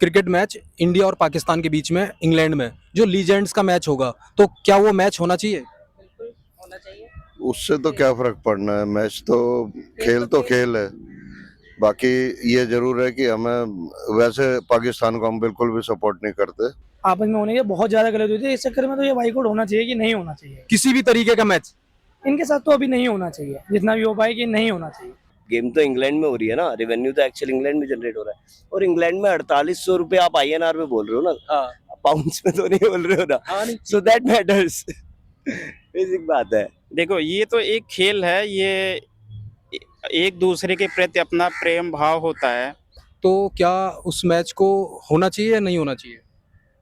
Cricket match India और पाकिस्तान के बीच में इंग्लैंड में जो लीजेंड्स का मैच होगा, तो क्या वो मैच होना चाहिए? बिल्कुल होना चाहिए। उससे तो क्या फर्क पड़ना है, मैच तो खेल है। बाकी ये जरूर है कि हमें, वैसे पाकिस्तान को हम बिल्कुल भी सपोर्ट नहीं करते। आपस में होने के बहुत ज्यादा गलत हुई थी, इस चक्कर में तो ये बाइकआउट होना चाहिए कि नहीं होना चाहिए। किसी भी तरीके का मैच? इनके साथ तो अभी नहीं होना चाहिए, जितना भी हो पाए कि नहीं होना चाहिए। गेम तो इंग्लैंड में हो रही है ना, रेवेन्यू तो एक्चुअल इंग्लैंड में जनरेट हो रहा है। और इंग्लैंड में 4800 रुपए आप INR में बोल रहे हो ना, हाँ पाउंड्स में तो नहीं बोल रहे हो ना। हाँ, नहीं सो दैट मैटर्स। बेसिक बात है। देखो, ये तो एक खेल है, ये एक दूसरे के प्रति अपना प्रेम भाव होता है। तो क्या उस मैच को होना चाहिए या नहीं होना चाहिए?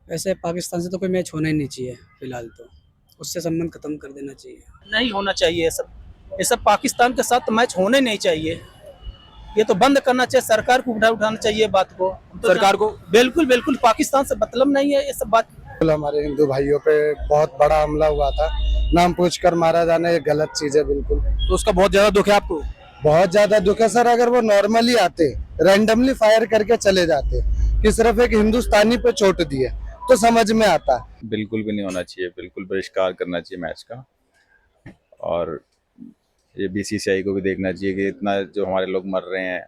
वैसे पाकिस्तान से तो कोई मैच होना ही नहीं चाहिए फिलहाल, तो उससे संबंध खत्म कर देना चाहिए। नहीं होना चाहिए ये सब पाकिस्तान के साथ मैच होने नहीं चाहिए। ये तो बंद करना चाहिए, सरकार को उठाना चाहिए बात को। सरकार को? बिल्कुल बिल्कुल, पाकिस्तान से मतलब नहीं है ये सब बात। हमारे हिंदू भाइयों पे बहुत बड़ा हमला हुआ था, नाम पूछकर मारा जाना ये गलत चीज है बिल्कुल। तो उसका बहुत ज्यादा दुख है आपको? बहुत ज्यादा दुख है सर। अगर वो नॉर्मली आते, रैंडमली फायर करके चले जाते कि सिर्फ एक हिंदुस्तानी पे चोट दी है, तो समझ में आता। बिल्कुल भी नहीं होना चाहिए, बिल्कुल बहिष्कार करना चाहिए मैच का। और ये BCCI को भी देखना चाहिए कि इतना जो हमारे लोग मर रहे हैं,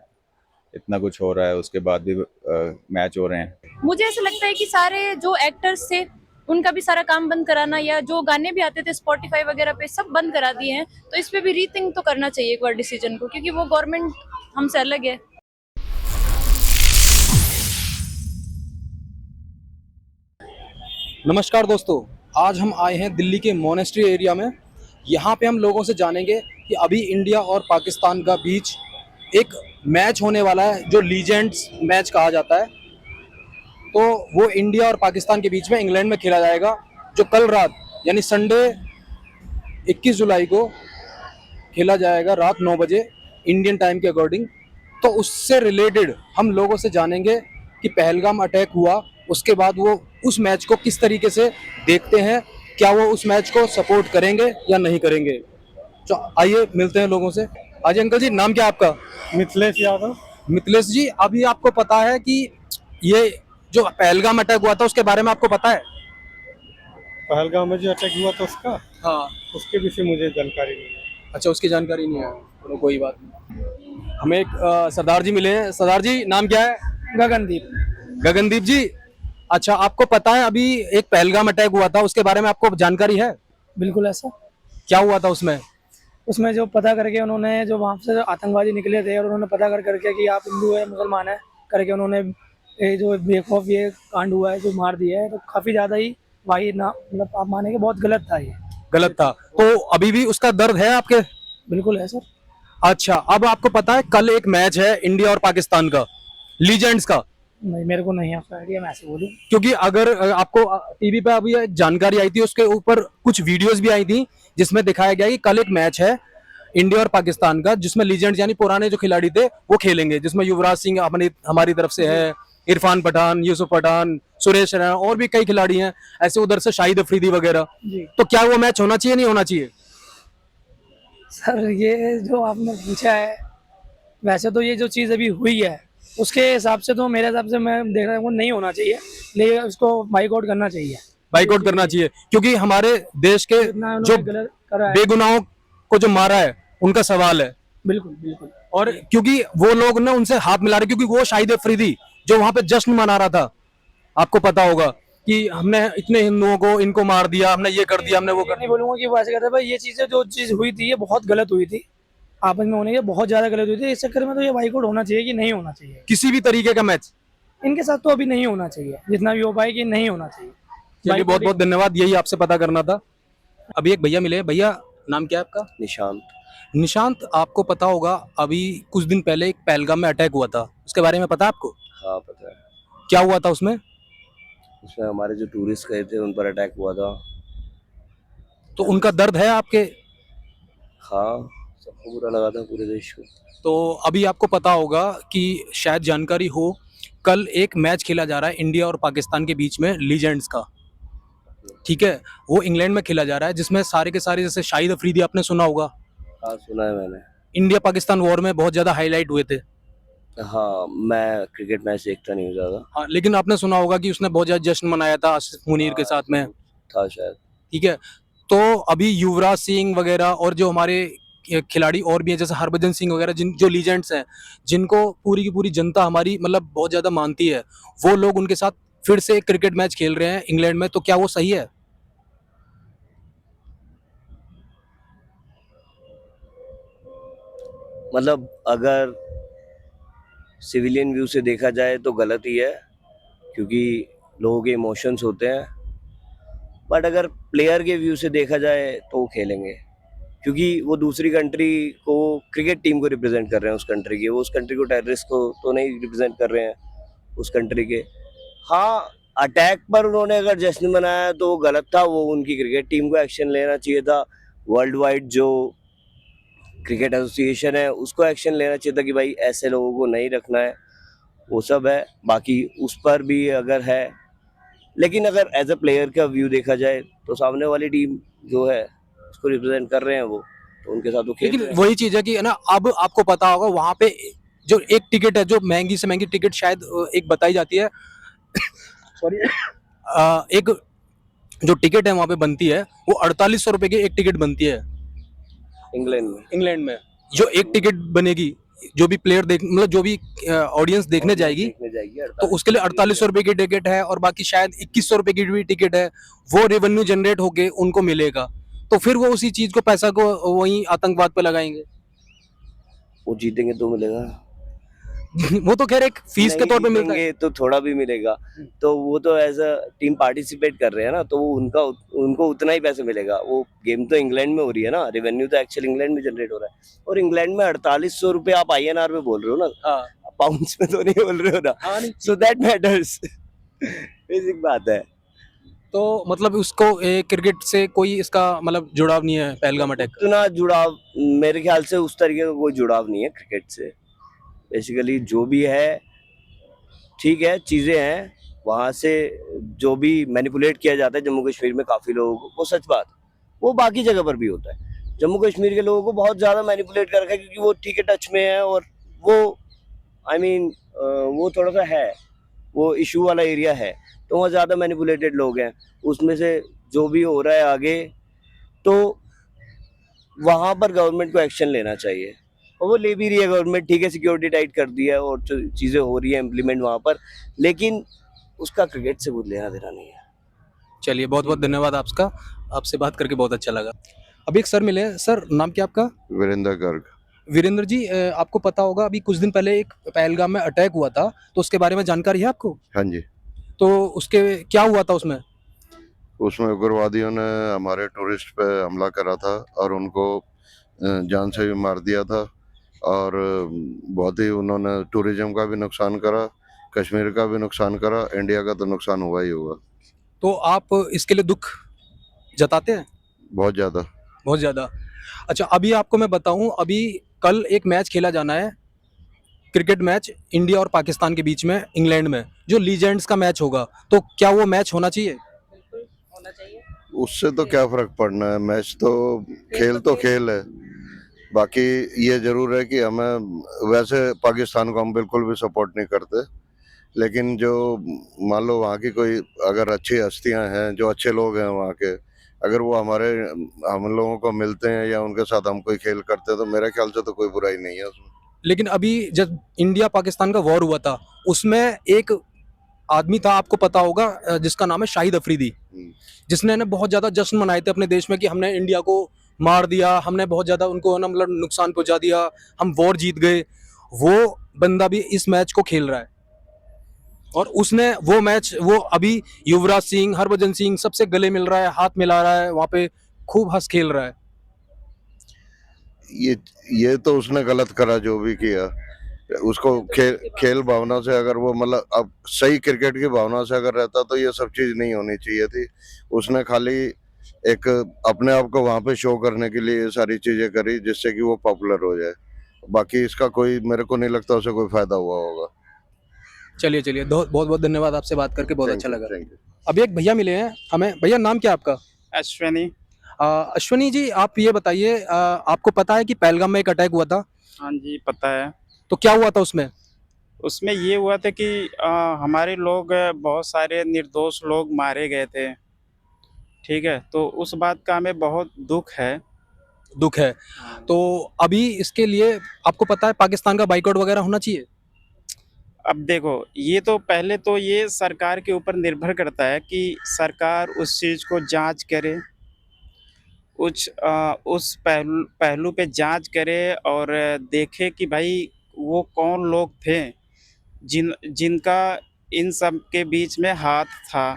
इतना कुछ हो रहा है, उसके बाद भी मैच हो रहे हैं। मुझे ऐसा लगता है कि सारे जो एक्टर्स थे उनका भी सारा काम बंद कराना, या जो गाने भी आते थे स्पॉटिफाई वगैरह पे सब बंद करा दिए हैं, तो इस पे भी रीथिंक तो करना चाहिए एक बार डिसीजन को, क्योंकि वो गवर्नमेंट हमसे अलग है। नमस्कार दोस्तों, आज हम आए हैं दिल्ली के मोनेस्ट्री एरिया में। यहाँ पे हम लोगों से जानेंगे कि अभी इंडिया और पाकिस्तान का बीच एक मैच होने वाला है जो लीजेंड्स मैच कहा जाता है। तो वो इंडिया और पाकिस्तान के बीच में इंग्लैंड में खेला जाएगा, जो कल रात यानी संडे 21 जुलाई को खेला जाएगा रात 9 बजे इंडियन टाइम के अकॉर्डिंग। तो उससे रिलेटेड हम लोगों से जानेंगे कि पहलगाम अटैक हुआ, उसके बाद वो उस मैच को किस तरीके से देखते हैं, क्या वो उस मैच को सपोर्ट करेंगे या नहीं करेंगे। तो आइए मिलते हैं लोगों से। आज अंकल जी, नाम क्या आपका? मिथिलेश यादव। मिथिलेश जी, अभी आपको पता है कि ये जो पहलगाम अटैक हुआ था उसके बारे में आपको पता है? पहलगाम में जो अटैक हुआ था उसका, हाँ। उसके विषय मुझे जानकारी नहीं है। अच्छा, उसकी जानकारी नहीं है, तो कोई बात नहीं। हमें एक सरदार जी मिले हैं। सरदार जी, नाम क्या है? गगनदीप। गगनदीप जी, अच्छा आपको पता है अभी एक पहलगाम अटैक हुआ था, उसके बारे में आपको जानकारी है? बिल्कुल ऐसा। क्या हुआ था उसमें? उसमें जो पता करके उन्होंने, जो वहाँ से आतंकवादी निकले थे और उन्होंने पता करके कि आप हिंदू है मुसलमान है करके, उन्होंने ये जो बेखौफ ये कांड हुआ है जो मार दिया है, तो काफी ज्यादा ही भाई ना, मतलब आप माने कि बहुत गलत था ये। गलत था, तो अभी भी उसका दर्द है आपके? बिल्कुल है सर। अच्छा, अब आपको पता है कल एक मैच है इंडिया और पाकिस्तान का, लीजेंड्स का? नहीं, मेरे को नहीं आपका आइडिया, मैं ऐसे बोलूं। क्योंकि अगर आपको टीवी पे अभी एक जानकारी आई थी, उसके ऊपर कुछ वीडियोस भी आई थी जिसमें दिखाया गया कि कल एक मैच है इंडिया और पाकिस्तान का, जिसमें लीजेंड्स यानी पुराने जो खिलाड़ी थे वो खेलेंगे, जिसमें युवराज सिंह हमारी तरफ से है, इरफान पठान, यूसुफ पठान, सुरेश रैना और भी कई खिलाड़ी हैं ऐसे, उधर से शाहिद अफरीदी वगैरह। तो क्या वो मैच होना चाहिए नहीं होना चाहिए? सर ये जो आपने पूछा है, वैसे तो ये जो चीज़ अभी हुई है उसके हिसाब से तो मेरे हिसाब से मैं देख रहा हूँ नहीं होना चाहिए, लेकिन उसको बाइकआउट करना चाहिए। बाइकआउट करना चाहिए, क्योंकि हमारे देश के जो गलत करा है। बेगुनाहों को जो मारा है उनका सवाल है। बिल्कुल बिल्कुल। और क्योंकि वो लोग ना उनसे हाथ मिला रहे, क्योंकि वो शाहिद अफरीदी जो वहां पे जश्न मना रहा था, आपको पता होगा कि हमने इतने हिंदुओं को इनको मार दिया, हमने ये कर दिया, हमने वो कर नहीं दिया। बोलूंगा कि वो ऐसे करते भाई, ये चीज़ें जो चीज़ हुई थी ये बहुत गलत हुई थी, आपस में होने के बहुत ज्यादा गलत हुई थी, इस चक्कर में तो ये बाइकआउट होना चाहिए कि नहीं होना चाहिए। किसी भी तरीके का मैच इनके साथ तो अभी नहीं होना चाहिए, जितना भी हो पाए कि नहीं होना चाहिए। चलिए, बहुत बहुत धन्यवाद, यही आपसे पता करना था। अभी एक भैया मिले। भैया, नाम क्या है आपका? निशांत। निशांत, आपको पता होगा अभी कुछ दिन पहले एक पहलगाम में अटैक हुआ था, उसके बारे में पता है आपको? हाँ पता है। क्या हुआ था उसमें? उसमें हमारे जो टूरिस्ट गए थे उन पर अटैक हुआ था। तो उनका दर्द है आपके? हाँ, सबको बुरा लगा था, पूरे देश को। तो अभी आपको पता होगा कि शायद जानकारी हो, कल एक मैच खेला जा रहा है इंडिया और पाकिस्तान के बीच में लीजेंड्स का, ठीक है? वो इंग्लैंड में खेला जा रहा है, जिसमें सारे के सारे, जैसे शाहिद अफरीदी आपने सुना होगा, हाँ सुना है मैंने। इंडिया पाकिस्तान वॉर में बहुत ज़्यादा हाईलाइट हुए थे। हाँ, मैं क्रिकेट मैच देखता नहीं हूँ ज़्यादा। हाँ, लेकिन आपने सुना होगा कि उसने बहुत ज़्यादा जश्न मनाया था आसिफ मुनीर के साथ में, था शायद। ठीक है? तो अभी युवराज सिंह वगैरह और जो हमारे खिलाड़ी और भी हैं जैसे हरभजन सिंह वगैरह जिन जो लीजेंड्स हैं, जिनको पूरी की पूरी जनता हमारी मतलब बहुत ज़्यादा मानती है, वो लोग उनके साथ फिर से एक क्रिकेट मैच खेल रहे हैं इंग्लैंड में, तो क्या वो सही है? मतलब अगर सिविलियन व्यू से देखा जाए तो गलत ही है, क्योंकि लोगों के इमोशंस होते हैं। बट अगर प्लेयर के व्यू से देखा जाए तो वो खेलेंगे, क्योंकि वो दूसरी कंट्री को, क्रिकेट टीम को रिप्रेजेंट कर रहे हैं उस कंट्री की। वो उस कंट्री को, टेररिस्ट को तो नहीं रिप्रेजेंट कर रहे हैं उस कंट्री के। हाँ, अटैक पर उन्होंने अगर जश्न मनाया तो वो गलत था। वो उनकी क्रिकेट टीम को एक्शन लेना चाहिए था। वर्ल्ड वाइड जो क्रिकेट एसोसिएशन है उसको एक्शन लेना चाहिए था कि भाई ऐसे लोगों को नहीं रखना है। वो सब है, बाकी उस पर भी अगर है। लेकिन अगर एज अ प्लेयर का व्यू देखा जाए तो सामने वाली टीम जो है उसको रिप्रेजेंट कर रहे हैं वो, तो उनके साथ वो खेल लेकिन रहे हैं। वही चीज़ है कि है ना, अब आपको पता होगा वहाँ पे जो एक टिकट है, जो महँगी से महँगी टिकट शायद एक बताई जाती है सॉरी एक जो टिकट है वहाँ पे बनती है, वो 4800 रुपए की एक टिकट बनती है इंग्लैंड में। जो एक टिकट बनेगी, जो भी प्लेयर देख मतलब जो भी ऑडियंस देखने जाएगी, तो उसके लिए 4800 रुपए की टिकट है और बाकी शायद 2100 रुपए की भी टिकट है। वो रेवेन्यू जनरेट होके उनको मिलेगा, तो फिर वो उसी चीज को, पैसा को वहीं आतंकवाद पे लगाएंगे। वो जीतेंगे तो मिलेगा, वो तो खैर एक फीस के नहीं तौर पे मिलता है। जीतेंगे तो थोड़ा भी मिलेगा। तो वो तो एज अ टीम पार्टिसिपेट कर रहे हैं ना, तो वो उनको उतना ही पैसे मिलेगा। वो गेम तो इंग्लैंड में हो रही है ना, रेवेन्यू तो एक्चुअल इंग्लैंड में जनरेट हो रहा है। और इंग्लैंड में 4800 रुपये आप INR में बोल रहे हो ना, हाँ, पाउंड्स में तो नहीं बोल रहे हो ना। हाँ नहीं, सो दैट मैटर्स। बेसिक बात है। तो मतलब उसको क्रिकेट से कोई इसका मतलब जुड़ाव नहीं है पहलगाम अटैक का। उतना जुड़ाव मेरे ख्याल से उस तरीके का कोई जुड़ाव नहीं है क्रिकेट से। बेसिकली जो भी है ठीक है, चीज़ें हैं वहाँ से जो भी मैनिपुलेट किया जाता है जम्मू कश्मीर में काफ़ी लोगों को, वो सच बात, वो बाकी जगह पर भी होता है। जम्मू कश्मीर के लोगों को बहुत ज़्यादा मैनिपुलेट कर रखा है, क्योंकि वो ठीक है टच में है, और वो आई मीन वो थोड़ा सा है, वो इशू वाला एरिया है, तो वहाँ ज़्यादा मैनिपुलेटेड लोग हैं। उसमें से जो भी हो रहा है आगे, तो वहाँ पर गवर्नमेंट को एक्शन लेना चाहिए, और वो ले भी रही है गवर्नमेंट। ठीक है, सिक्योरिटी टाइट कर दिया है और चीज़ें हो रही है इम्प्लीमेंट वहाँ पर, लेकिन उसका क्रिकेट से कुछ लेना देना नहीं है। चलिए, बहुत बहुत धन्यवाद आपका, आपसे बात करके बहुत अच्छा लगा। अभी एक सर मिले हैं। सर, नाम क्या आपका? वीरेंद्र गर्ग। वीरेंद्र जी, आपको पता होगा अभी कुछ दिन पहले एक पहलगाम में अटैक हुआ था, तो उसके बारे में जानकारी है आपको? हाँ जी, तो उसके क्या हुआ था उसमें? उसमें उग्रवादियों ने हमारे टूरिस्ट पे हमला करा था और उनको जान से भी मार दिया था, और बहुत ही उन्होंने टूरिज्म का भी नुकसान करा, कश्मीर का भी नुकसान करा, इंडिया का तो नुकसान हुआ ही हुआ, तो आप इसके लिए दुख जताते हैं? बहुत ज़्यादा। बहुत ज़्यादा। अच्छा, अभी आपको मैं बताऊं, अभी कल एक मैच खेला जाना है, क्रिकेट मैच इंडिया और पाकिस्तान के बीच में इंग्लैंड में, जो लीजेंड्स का मैच होगा, तो क्या वो मैच होना चाहिए? उससे तो क्या फर्क पड़ना है, मैच तो खेल है। बाकी ये जरूर है कि हमें, वैसे पाकिस्तान को हम बिल्कुल भी सपोर्ट नहीं करते, लेकिन जो मान लो वहाँ की कोई अगर अच्छी हस्तियाँ हैं, जो अच्छे लोग हैं वहाँ के, अगर वो हम लोगों को मिलते हैं या उनके साथ हम कोई खेल करते हैं, तो मेरे ख्याल से तो कोई बुराई नहीं है उसमें। लेकिन अभी जब इंडिया पाकिस्तान का वॉर हुआ था, उसमें एक आदमी था, आपको पता होगा, जिसका नाम है शाहिद अफरीदी, जिसने ना बहुत ज़्यादा जश्न मनाए थे अपने देश में कि हमने इंडिया को मार दिया, हमने बहुत ज़्यादा उनको ना मतलब नुकसान पहुंचा दिया, हम वॉर जीत गए। वो बंदा भी इस मैच को खेल रहा है, और उसने वो मैच, वो अभी युवराज सिंह, हरभजन सिंह सबसे गले मिल रहा है, हाथ मिला रहा है, वहाँ पे खूब हंस खेल रहा है। ये तो उसने गलत करा जो भी किया। उसको खेल भावना से अगर वो, मतलब अब सही क्रिकेट की भावना से अगर रहता तो ये सब चीज नहीं होनी चाहिए थी। उसने खाली एक अपने आप को वहां पे शो करने के लिए ये सारी चीजें करी, जिससे कि वो पॉपुलर हो जाए। बाकी इसका कोई, मेरे को नहीं लगता उसे कोई फायदा हुआ होगा। चलिए चलिए, बहुत बहुत धन्यवाद, आपसे बात करके बहुत अच्छा लगा। Thank you. अभी एक भैया मिले हैं हमें। भैया, नाम क्या है आपका? अश्विनी। अश्विनी जी, आप ये बताइए, आपको पता है कि पहलगाम में एक अटैक हुआ था? हाँ जी, पता है। तो क्या हुआ था उसमें? उसमें ये हुआ था कि हमारे लोग बहुत सारे निर्दोष लोग मारे गए थे, ठीक है? तो उस बात का हमें बहुत दुःख है। दुख है। तो अभी इसके लिए आपको पता है पाकिस्तान का बाइकआउट वगैरह होना चाहिए? अब देखो, ये तो पहले तो ये सरकार के ऊपर निर्भर करता है कि सरकार उस चीज़ को जाँच करे, उस पहलू पे जाँच करे और देखे कि भाई वो कौन लोग थे जिनका इन सब के बीच में हाथ था।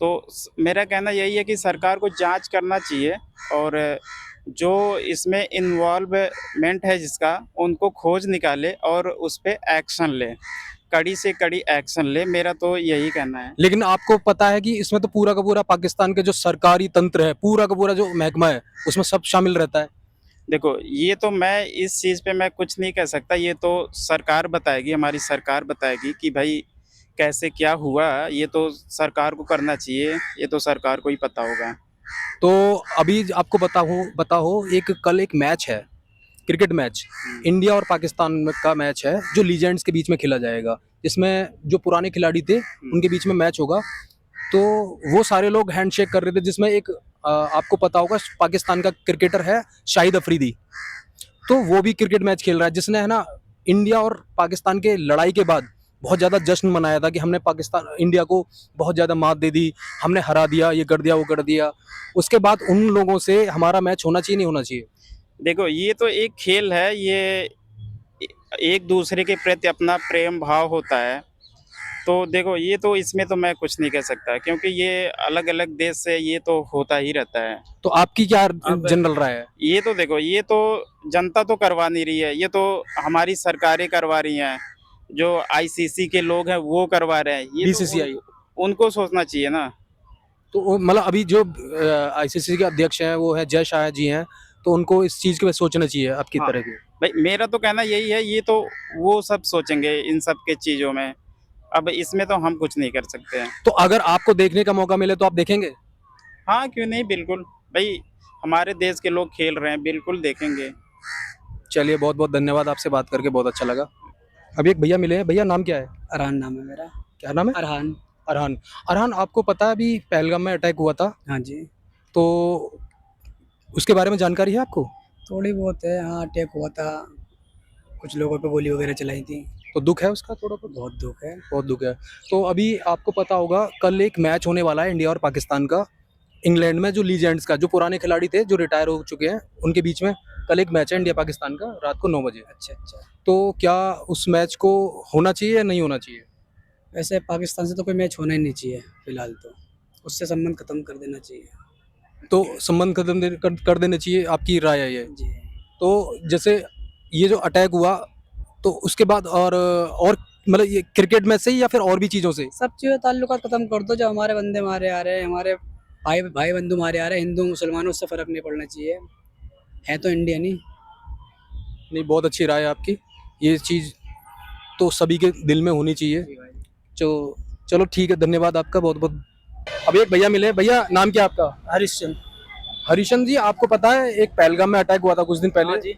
तो मेरा कहना यही है कि सरकार को जांच करना चाहिए और जो इसमें इन्वॉल्वमेंट है जिसका, उनको खोज निकाले और उस पे एक्शन ले, कड़ी से कड़ी एक्शन ले। मेरा तो यही कहना है। लेकिन आपको पता है कि इसमें तो पूरा का पूरा पाकिस्तान के जो सरकारी तंत्र है, पूरा का पूरा जो महकमा है, उसमें सब शामिल रहता है। देखो, ये तो मैं इस चीज़ पे मैं कुछ नहीं कह सकता, ये तो सरकार बताएगी, हमारी सरकार बताएगी कि भाई कैसे क्या हुआ। ये तो सरकार को करना चाहिए, ये तो सरकार को ही पता होगा। तो अभी आपको पता हो कल एक मैच है, क्रिकेट मैच, इंडिया और पाकिस्तान का मैच है जो लीजेंड्स के बीच में खेला जाएगा। इसमें जो पुराने खिलाड़ी थे उनके बीच में मैच होगा। तो वो सारे लोग हैंडशेक कर रहे थे, जिसमें एक आपको पता होगा पाकिस्तान का क्रिकेटर है शाहिद अफरीदी, तो वो भी क्रिकेट मैच खेल रहा है, जिसने है ना इंडिया और पाकिस्तान के लड़ाई के बाद बहुत ज़्यादा जश्न मनाया था कि हमने इंडिया को बहुत ज़्यादा मात दे दी, हमने हरा दिया, ये कर दिया, वो कर दिया। उसके बाद उन लोगों से हमारा मैच होना चाहिए, नहीं होना चाहिए? देखो, ये तो एक खेल है, ये एक दूसरे के प्रति अपना प्रेम भाव होता है। तो देखो, ये तो इसमें तो मैं कुछ नहीं कह सकता, क्योंकि ये अलग अलग देश से ये तो होता ही रहता है। तो आपकी क्या जनरल राय है? ये तो देखो, ये तो जनता तो करवा नहीं रही है, ये तो हमारी सरकारें करवा रही हैं, जो आईसीसी के लोग हैं वो करवा रहे हैं। ये बीसीसीआई उनको सोचना चाहिए ना। तो मतलब अभी जो आईसीसी के अध्यक्ष हैं वो है जय शाह जी हैं, तो उनको इस चीज़ के सोचना चाहिए आपकी हाँ। तरह की? भाई, मेरा तो कहना यही है, ये तो वो सब सोचेंगे इन सब के चीज़ों में, अब इसमें तो हम कुछ नहीं कर सकते हैं। तो अगर आपको देखने का मौका मिले तो आप देखेंगे? हाँ, क्यों नहीं, बिल्कुल भाई, हमारे देश के लोग खेल रहे हैं, बिल्कुल देखेंगे। चलिए, बहुत बहुत धन्यवाद, आपसे बात करके बहुत अच्छा लगा। अभी एक भैया मिले हैं। भैया नाम क्या है? अरहान नाम है मेरा। क्या नाम है? अरहान। अरहान। अरहान, आपको पता है अभी पहलगाम में अटैक हुआ था, हाँ जी, तो उसके बारे में जानकारी है आपको? थोड़ी बहुत है। हाँ, अटैक हुआ था, कुछ लोगों पे गोली वगैरह चलाई थी। तो दुख है उसका थोड़ा बहुत? बहुत दुख है। बहुत दुख है। तो अभी आपको पता होगा कल एक मैच होने वाला है इंडिया और पाकिस्तान का, इंग्लैंड में, जो लीजेंड्स का, जो पुराने खिलाड़ी थे जो रिटायर हो चुके हैं, उनके बीच में कल एक मैच है इंडिया पाकिस्तान का, रात को 9 बजे। अच्छा अच्छा। तो क्या उस मैच को होना चाहिए या नहीं होना चाहिए? वैसे पाकिस्तान से तो कोई मैच होना ही नहीं चाहिए फिलहाल तो, उससे संबंध खत्म कर देना चाहिए। तो संबंध कर देने चाहिए, आपकी राय है ये? जी। तो जैसे ये जो अटैक हुआ, तो उसके बाद और मतलब ये क्रिकेट मैच से ही या फिर और भी चीज़ों से? सब चीज़ें ताल्लुकात खत्म कर दो, जो हमारे बंदे मारे आ रहे हैं, हमारे भाई बंधु मारे आ रहे हैं, हिंदू मुसलमानों, उससे फ़र्क नहीं पड़ना चाहिए। है तो इंडियन ही। नहीं, बहुत अच्छी राय है आपकी। ये चीज़ तो सभी के दिल में होनी चाहिए। तो चलो ठीक है, धन्यवाद आपका बहुत बहुत। अभी एक भैया मिले। भैया नाम क्या है आपका? हरीशचंद। हरीशन जी, आपको पता है एक पहलगाम में अटैक हुआ था कुछ दिन पहले? हाँ जी,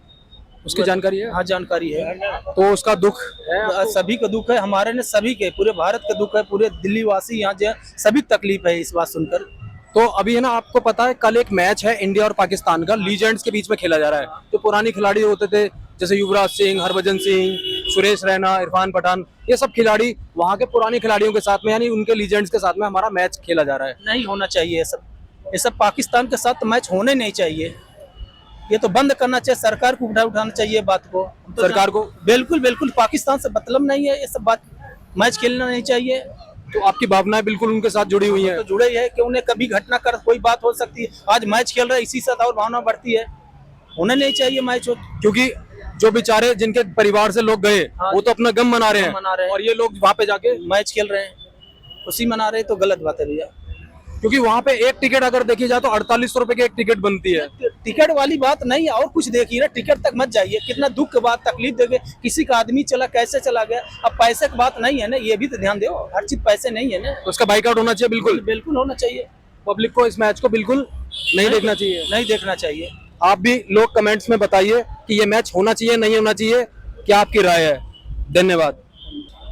उसकी जानकारी है? हाँ जानकारी है। तो उसका दुख है आपको? सभी का दुख है, हमारे ने सभी के, पूरे भारत का दुख है, पूरे दिल्ली वासी यहाँ जो है, सभी तकलीफ है इस बात सुनकर। तो अभी है ना, आपको पता है कल एक मैच है इंडिया और पाकिस्तान का, लीजेंड्स के बीच में खेला जा रहा है। जो पुराने खिलाड़ी होते थे, जैसे युवराज सिंह, हरभजन सिंह, सुरेश रैना, इरफान पठान, ये सब खिलाड़ी वहाँ के पुराने खिलाड़ियों के साथ में, यानी उनके लीजेंड्स के साथ में हमारा मैच खेला जा रहा है। नहीं होना चाहिए ये सब पाकिस्तान के साथ मैच होने नहीं चाहिए। ये तो बंद करना चाहिए, सरकार को उठाना चाहिए बात को, तो सरकार को बिल्कुल बिल्कुल पाकिस्तान से मतलब नहीं है, ये सब बात, मैच खेलना नहीं चाहिए। तो आपकी भावनाएं बिल्कुल उनके साथ जुड़ी हुई हैं? तो जुड़े ही है कि उन्हें कभी घटना कर कोई बात हो सकती है, आज मैच खेल रहे इसी साथ और भावना बढ़ती है, होना नहीं चाहिए मैच हो। क्योंकि जो बेचारे जिनके परिवार से लोग गए, हाँ, वो तो अपना गम मना रहे हैं, मना रहे हैं, और ये लोग वहाँ पे जाके मैच खेल रहे हैं, खुशी मना रहे हैं, तो गलत बात है भैया। क्योंकि वहाँ पे एक टिकट अगर देखी जाए तो 4800 रुपए की एक टिकट बनती है। टिकट वाली बात नहीं, और कुछ देखिए ना, टिकट तक मत जाइए, कितना दुख की बात, तकलीफ देगे किसी का आदमी चला, कैसे चला गया। अब पैसे की बात नहीं है ना, ये भी तो ध्यान दो, हर चीज पैसे नहीं है ना। तो उसका बाइकआउट होना चाहिए बिल्कुल? बिल्कुल होना चाहिए। पब्लिक को इस मैच को बिल्कुल नहीं देखना चाहिए? नहीं देखना चाहिए। आप भी लोग कमेंट्स में बताइए कि ये मैच होना चाहिए, नहीं होना चाहिए, क्या आपकी राय है? धन्यवाद।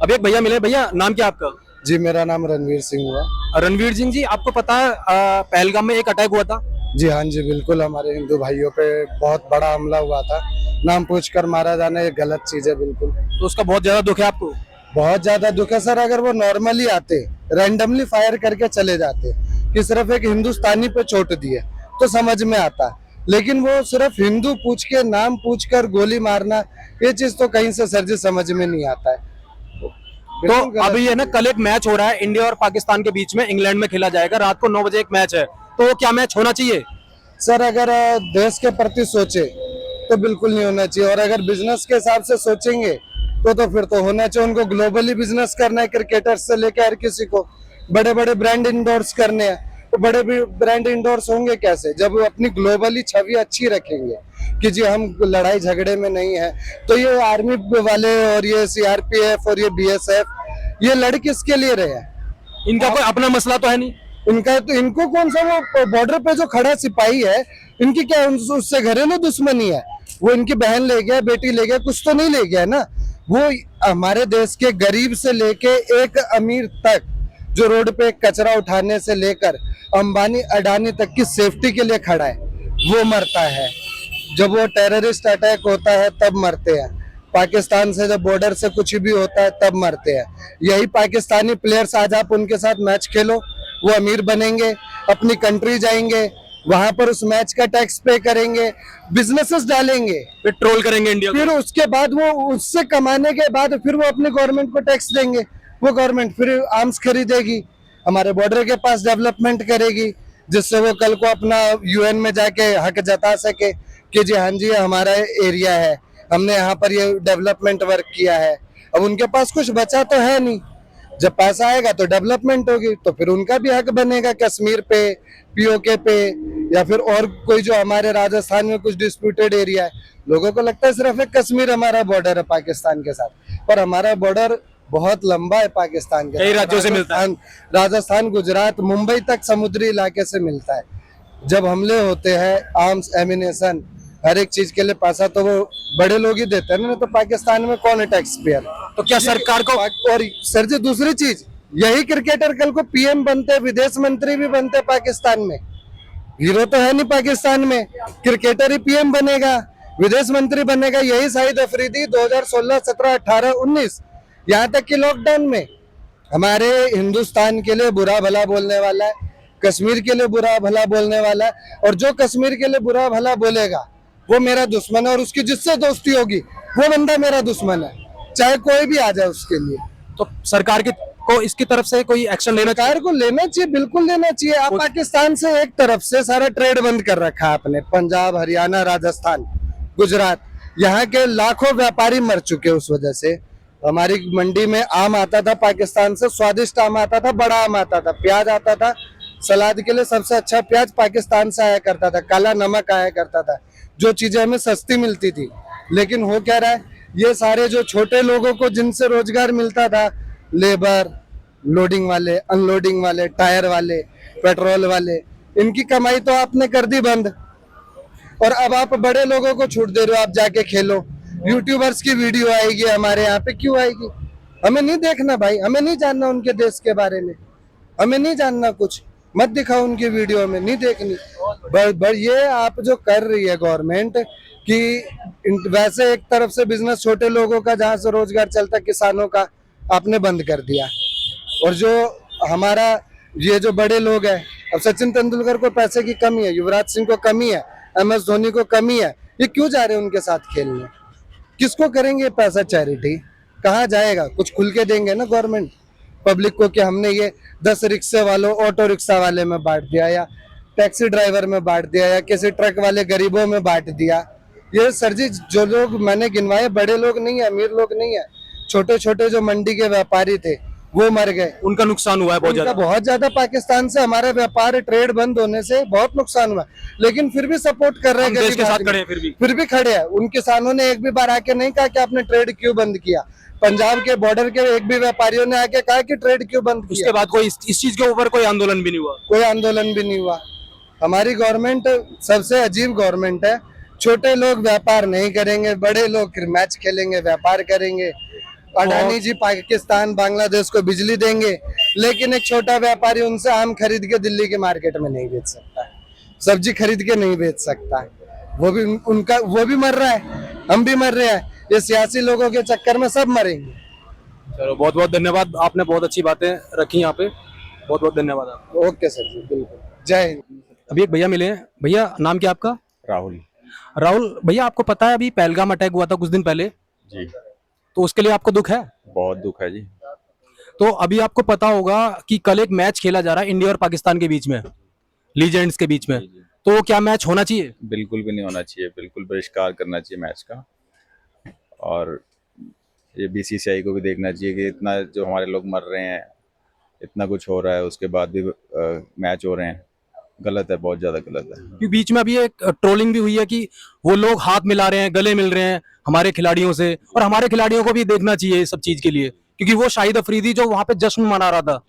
अभी एक भैया मिले। भैया नाम क्या आपका? जी मेरा नाम रणवीर सिंह हुआ। रणवीर सिंह जी, आपको पता है पहलगाम में एक अटैक हुआ था? जी हाँ जी बिल्कुल, हमारे हिंदू भाइयों पे बहुत बड़ा हमला हुआ था। नाम पूछकर मारा जाना ये गलत चीज है बिल्कुल। तो उसका बहुत ज्यादा दुख है आपको? बहुत ज्यादा दुख है सर। अगर वो नॉर्मली आते, रैंडमली फायर करके चले जाते कि सिर्फ एक हिंदुस्तानी पे चोट दी है तो समझ में आता, लेकिन वो सिर्फ हिंदू पूछ के, नाम पूछ कर गोली मारना, ये चीज तो कहीं से सर जी समझ में नहीं आता है। तो अभी है ना, कल एक मैच हो रहा है इंडिया और पाकिस्तान के बीच में, इंग्लैंड में खेला जाएगा। रात को 9 बजे एक मैच है, तो क्या मैच होना चाहिए? सर अगर देश के प्रति सोचे तो बिल्कुल नहीं होना चाहिए, और अगर बिजनेस के हिसाब से सोचेंगे तो फिर तो होना चाहिए। उनको ग्लोबली बिजनेस करना है, क्रिकेटर्स से लेकर हर किसी को बड़े बड़े ब्रांड इंडोर्स करने हैं। तो बड़े ब्रांड इंडोर्स होंगे कैसे? जब वो अपनी ग्लोबली छवि अच्छी रखेंगे कि जी हम लड़ाई झगड़े में नहीं है। तो ये आर्मी वाले और ये सीआरपीएफ और ये बीएसएफ ये लड़ किसके लिए रहे हैं? इनका कोई अपना मसला तो है नहीं। इनका तो, इनको कौन सा, वो बॉर्डर पे जो खड़ा सिपाही है, इनकी क्या उससे घरेलू दुश्मनी है? वो इनकी बहन ले गया, बेटी ले गया, कुछ तो नहीं ले गया ना। वो हमारे देश के गरीब से लेके एक अमीर तक, जो रोड पे कचरा उठाने से लेकर अंबानी अडानी तक की सेफ्टी के लिए खड़ा है, वो मरता है। जब वो टेररिस्ट अटैक होता है तब मरते हैं। पाकिस्तान से जब बॉर्डर से कुछ भी होता है तब मरते हैं। यही पाकिस्तानी प्लेयर्स, आज आप उनके साथ मैच खेलो, वो अमीर बनेंगे, अपनी कंट्री जाएंगे, वहां पर उस मैच का टैक्स पे करेंगे, बिजनेसेस डालेंगे, फिर ट्रोल करेंगे इंडिया को। फिर उसके बाद वो उससे कमाने के बाद फिर वो अपने गवर्नमेंट को टैक्स देंगे। वो गवर्नमेंट फिर आर्म्स खरीदेगी, हमारे बॉर्डर के पास डेवलपमेंट करेगी, जिससे वो कल को अपना यूएन में जाके हक जता सके कि जी हाँ जी हमारा एरिया है, हमने यहाँ पर ये डेवलपमेंट वर्क किया है। अब उनके पास कुछ बचा तो है नहीं। जब पैसा आएगा तो डेवलपमेंट होगी, तो फिर उनका भी हक बनेगा कश्मीर पे, पीओके पे, या फिर और कोई जो हमारे राजस्थान में कुछ डिस्प्यूटेड एरिया है। लोगों को लगता है सिर्फ एक कश्मीर हमारा बॉर्डर है पाकिस्तान के साथ, पर हमारा बॉर्डर बहुत लंबा है पाकिस्तान के। कई राज्यों से मिलता है। राजस्थान, गुजरात, मुंबई तक समुद्री इलाके से मिलता है। जब हमले होते हैं, आर्म्स, एमिनेशन, हर एक चीज के लिए पैसा तो वो बड़े लोग ही देते हैं ना। तो पाकिस्तान में कौन है टैक्स पेयर? तो क्या सरकार को? और सर जी दूसरी चीज, यही क्रिकेटर कल को पीएम बनते, विदेश मंत्री भी बनते पाकिस्तान में। हीरो तो है नहीं पाकिस्तान में, क्रिकेटर ही पीएम बनेगा, विदेश मंत्री बनेगा। यही शाहिद अफरीदी 2016, 17, 18, 19, यहाँ तक कि लॉकडाउन में हमारे हिंदुस्तान के लिए बुरा भला बोलने वाला है, कश्मीर के लिए बुरा भला बोलने वाला है। और जो कश्मीर के लिए बुरा भला बोलेगा वो मेरा दुश्मन है, और उसकी जिससे दोस्ती होगी वो बंदा मेरा दुश्मन है, चाहे कोई भी आ जाए उसके लिए। तो सरकार को इसकी तरफ से कोई एक्शन लेना चाहिए? सरकार को लेना चाहिए, बिल्कुल लेना चाहिए। आप पाकिस्तान से एक तरफ से सारा ट्रेड बंद कर रखा है आपने, पंजाब, हरियाणा, राजस्थान, गुजरात, यहाँ के लाखों व्यापारी मर चुके उस वजह से। हमारी मंडी में आम आता था पाकिस्तान से, स्वादिष्ट आम आता था, बड़ा आम आता था, प्याज आता था, सलाद के लिए सबसे अच्छा प्याज पाकिस्तान से आया करता था, काला नमक आया करता था, जो चीजें हमें सस्ती मिलती थी। लेकिन हो क्या रहा है, ये सारे जो छोटे लोगों को जिनसे रोजगार मिलता था, लेबर, लोडिंग वाले, अनलोडिंग वाले, टायर वाले, पेट्रोल वाले, इनकी कमाई तो आपने कर दी बंद। और अब आप बड़े लोगों को छूट दे रहे हो, आप जाके खेलो, यूट्यूबर्स की वीडियो आएगी हमारे यहाँ पे, क्यों आएगी? हमें नहीं देखना भाई, हमें नहीं जानना उनके देश के बारे में, हमें नहीं जानना, कुछ मत दिखाओ उनकी वीडियो में, नहीं देखनी। ये आप जो कर रही है गवर्नमेंट कि वैसे एक तरफ से बिजनेस छोटे लोगों का जहाँ से रोजगार चलता, किसानों का आपने बंद कर दिया। और जो हमारा ये जो बड़े लोग हैं, अब सचिन तेंदुलकर को पैसे की कमी है, युवराज सिंह को कमी है, MS धोनी को कमी है, ये क्यों जा रहे हैं उनके साथ खेलने? किसको करेंगे पैसा चैरिटी? कहाँ जाएगा? कुछ खुल के देंगे ना गवर्नमेंट पब्लिक को कि हमने ये 10 रिक्शे वालों, ऑटो रिक्शा वाले में बांट दिया, या टैक्सी ड्राइवर में बांट दिया, या किसी ट्रक वाले गरीबों में बांट दिया। ये सर जी जो लोग मैंने गिनवाए बड़े लोग नहीं है, अमीर लोग नहीं है, छोटे छोटे जो मंडी के व्यापारी थे वो मर गए, उनका नुकसान हुआ है बहुत ज्यादा। पाकिस्तान से हमारे व्यापार, ट्रेड बंद होने से बहुत नुकसान हुआ, लेकिन फिर भी सपोर्ट कर रहे हैं, देश के साथ खड़े हैं, फिर भी खड़े हैं। उन किसानों ने एक भी बार आके नहीं कहा कि आपने ट्रेड क्यों बंद किया। पंजाब के बॉर्डर के एक भी व्यापारियों ने आके कहा कि ट्रेड क्यों बंद किया। उसके बाद कोई इस चीज के ऊपर कोई आंदोलन भी नहीं हुआ, कोई आंदोलन भी नहीं हुआ। हमारी गवर्नमेंट सबसे अजीब गवर्नमेंट है। छोटे लोग व्यापार नहीं करेंगे, बड़े लोग मैच खेलेंगे, व्यापार करेंगे। अडानी जी पाकिस्तान बांग्लादेश को बिजली देंगे, लेकिन एक छोटा व्यापारी उनसे आम खरीद के दिल्ली के मार्केट में नहीं बेच सकता, सब्जी खरीद के नहीं बेच सकता। वो भी मर रहा है, हम भी मर रहे हैं। ये सियासी लोगों के चक्कर में सब मरेंगे। चलो बहुत बहुत धन्यवाद, आपने बहुत अच्छी बातें रखी यहाँ पे, बहुत बहुत धन्यवाद आपका। ओके सर जी, बिल्कुल, जय हिंद। अभी एक भैया मिले हैं। भैया नाम क्या आपका? राहुल राहुल भैया, आपको पता है अभी पहलगाम अटैक हुआ था कुछ दिन पहले, जी, तो उसके लिए आपको दुख है? बहुत दुख है जी। तो अभी आपको पता होगा कि कल एक मैच खेला जा रहा है इंडिया और पाकिस्तान के बीच में, लीजेंड्स के बीच में, तो क्या मैच होना चाहिए? बिल्कुल भी नहीं होना चाहिए, बिल्कुल बहिष्कार करना चाहिए मैच का। और ये बीसीसीआई को भी देखना चाहिए कि इतना जो हमारे लोग मर रहे हैं, इतना कुछ हो रहा है, उसके बाद भी मैच हो रहे हैं, गलत है, बहुत ज़्यादा गलत है। क्योंकि बीच में अभी एक ट्रोलिंग भी हुई है कि वो लोग हाथ मिला रहे हैं, गले मिल रहे हैं हमारे खिलाड़ियों से, और हमारे खिलाड़ियों को भी देखना चाहिए इस सब चीज के लिए, क्योंकि वो शाहिद अफरीदी जो वहां पे जश्न मना रहा था,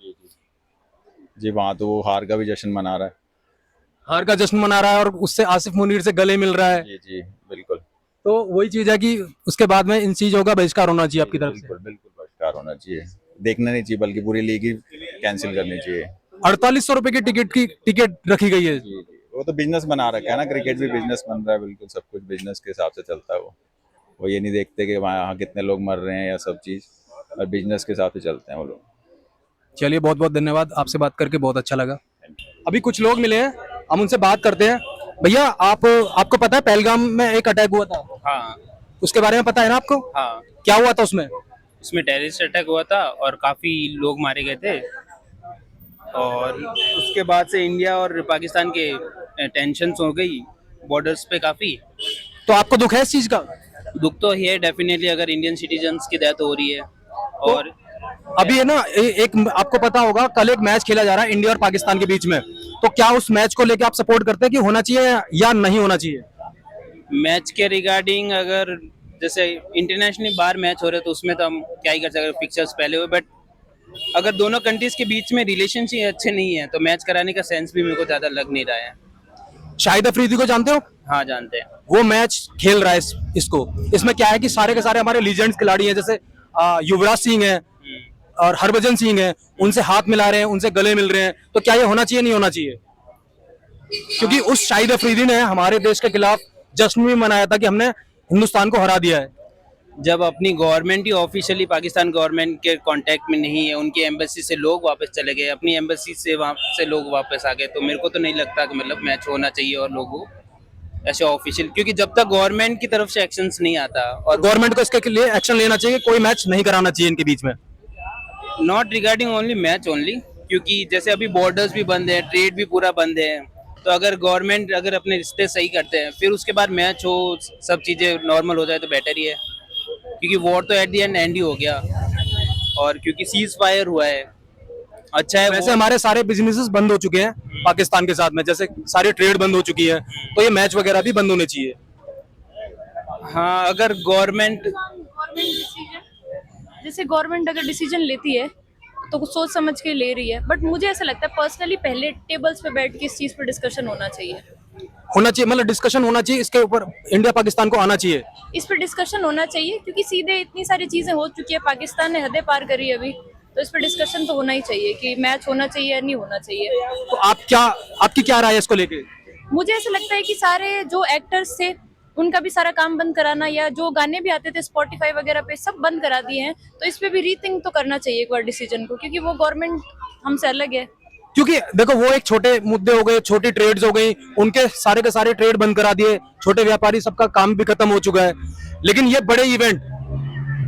जी, वहाँ तो वो हार का भी जश्न मना रहा है। हार का जश्न मना रहा है और उससे आसिफ मुनीर से गले मिल रहा है। जी जी, बिल्कुल। तो वही चीज है कि उसके बाद में इन चीजों का बहिष्कार होना चाहिए आपकी तरफ से। बिल्कुल बिल्कुल बहिष्कार होना चाहिए, देखना नहीं चाहिए, बल्कि पूरी लीग ही कैंसिल करनी चाहिए। 4800 रुपए की टिकट रखी गई है। जी जी, वो तो बिजनेस बना रखा है ना, क्रिकेट भी बिजनेस बन रहा है, बिल्कुल सब कुछ बिजनेस के हिसाब से चलता है। वो ये नहीं देखते कि वहाँ कितने लोग मर रहे हैं या सब चीज़, और बिजनेस के हिसाब से चलते हैं वो लोग। चलिए बहुत बहुत धन्यवाद, आपसे बात करके बहुत अच्छा लगा। अभी कुछ लोग मिले हैं, हम उनसे बात करते हैं। भैया आपको पता है पहलगाम में एक अटैक हुआ था? हाँ उसके बारे में पता है ना आपको? हाँ, क्या हुआ था उसमें? उसमें टेररिस्ट अटैक हुआ था और काफी लोग मारे गए थे, और उसके बाद से इंडिया और पाकिस्तान के टेंशन्स हो गई बॉर्डर्स पे काफी। तो आपको दुख है इस चीज का? दुख तो है डेफिनेटली, अगर इंडियन सिटीजन्स की डेथ हो रही है। और अभी है ना एक आपको पता होगा कल एक मैच खेला जा रहा है इंडिया और पाकिस्तान के बीच में, तो क्या उस मैच को लेके आप सपोर्ट करते हैं कि होना चाहिए या नहीं होना चाहिए? मैच के रिगार्डिंग अगर जैसे इंटरनेशनली बाहर मैच हो रहे तो उसमें तो हम क्या ही कर सकते हैं, फिक्चर्स पहले हुए, बट अगर दोनों कंट्रीज के बीच में रिलेशनशिप अच्छे नहीं है तो मैच कराने का सेंस भी मेरे को ज्यादा लग नहीं रहा है। शाहिद अफरीदी को जानते हो? हाँ जानते हैं। वो मैच खेल रहा है इसको, इसमें क्या है कि सारे के सारे हमारे लीजेंड्स खिलाड़ी हैं, जैसे युवराज सिंह है और हरभजन सिंह है, उनसे हाथ मिला रहे हैं, उनसे गले मिल रहे हैं, तो क्या ये होना चाहिए नहीं होना चाहिए? क्योंकि उस शाहिद अफरीदी ने हमारे देश के खिलाफ जश्न भी मनाया था कि हमने हिंदुस्तान को हरा दिया है। जब अपनी गवर्नमेंट ही ऑफिशियली पाकिस्तान गवर्नमेंट के कांटेक्ट में नहीं है, उनकी एम्बेसी से लोग वापस चले गए, अपनी एम्बेसी से वहाँ से लोग वापस आ गए, तो मेरे को तो नहीं लगता कि मतलब मैच होना चाहिए और लोगों ऐसे ऑफिशियल, क्योंकि जब तक गवर्नमेंट की तरफ से एक्शंस नहीं आता और गवर्नमेंट को इसके लिए एक्शन लेना चाहिए, कोई मैच नहीं कराना चाहिए इनके बीच में। Not regarding only match only, क्योंकि जैसे अभी बॉर्डर्स भी बंद है, ट्रेड भी पूरा बंद है, तो अगर गवर्नमेंट अगर अपने रिश्ते सही करते हैं फिर उसके बाद मैच हो, सब चीज़ें नॉर्मल हो जाए तो बेटर ही है, क्योंकि वॉर तो एट दी एंड ही हो गया, और क्योंकि सीज फायर हुआ है अच्छा है। वैसे हमारे सारे बिजनेसेस बंद हो चुके हैं पाकिस्तान के साथ में, जैसे सारी ट्रेड बंद हो चुकी है, तो ये मैच वगैरह भी बंद होने चाहिए। हाँ, अगर गवर्नमेंट जैसे गवर्नमेंट अगर डिसीजन लेती है तो कुछ सोच समझ के ले रही है, बट मुझे ऐसा लगता है पर्सनली पहले टेबल्स पे बैठ के इस चीज पे डिस्कशन होना चाहिए, मतलब डिस्कशन होना चाहिए, इसके ऊपर इंडिया पाकिस्तान को आना चाहिए, इस पे डिस्कशन होना चाहिए, क्योंकि सीधे इतनी सारी चीजें हो चुकी है, पाकिस्तान ने हदें पार करी है अभी, तो इस पे डिस्कशन तो होना ही चाहिए कि मैच होना चाहिए या नहीं होना चाहिए। तो आपकी क्या राय है इसको लेके? मुझे ऐसा लगता है कि सारे जो एक्टर्स थे उनका भी सारा काम बंद कराना, या जो गाने भी आते थे स्पॉटिफाई वगैरह पे सब बंद करा दिए हैं, तो इस पे भी रीथिंक तो करना चाहिए एक बार डिसीजन को, क्योंकि वो गवर्नमेंट हमसे अलग है। क्योंकि देखो वो एक छोटे मुद्दे हो गए, छोटी ट्रेड्स हो गई, उनके सारे के सारे ट्रेड बंद करा दिए, छोटे व्यापारी सबका काम भी खत्म हो चुका है, लेकिन ये बड़े इवेंट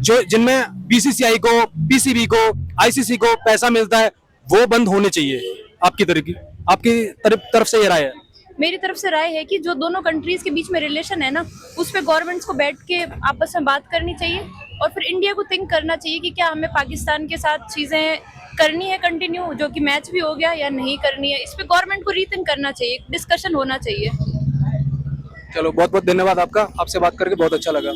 जो जिनमें बीसीसीआई को, पीसीबी को, आईसीसी को पैसा मिलता है, वो बंद होने चाहिए। आपकी तरफ से ये राय है? मेरी तरफ से राय है कि जो दोनों कंट्रीज के बीच में रिलेशन है ना, उस पे गवर्नमेंट्स को बैठ के आपस में बात करनी चाहिए, और फिर इंडिया को थिंक करना चाहिए कि क्या हमें पाकिस्तान के साथ चीजें करनी है कंटिन्यू, जो कि मैच भी हो गया, या नहीं करनी है। इस पे गवर्नमेंट को रीथिंक करना चाहिए, डिस्कशन होना चाहिए। चलो बहुत बहुत धन्यवाद आपका, आपसे बात करके बहुत अच्छा लगा।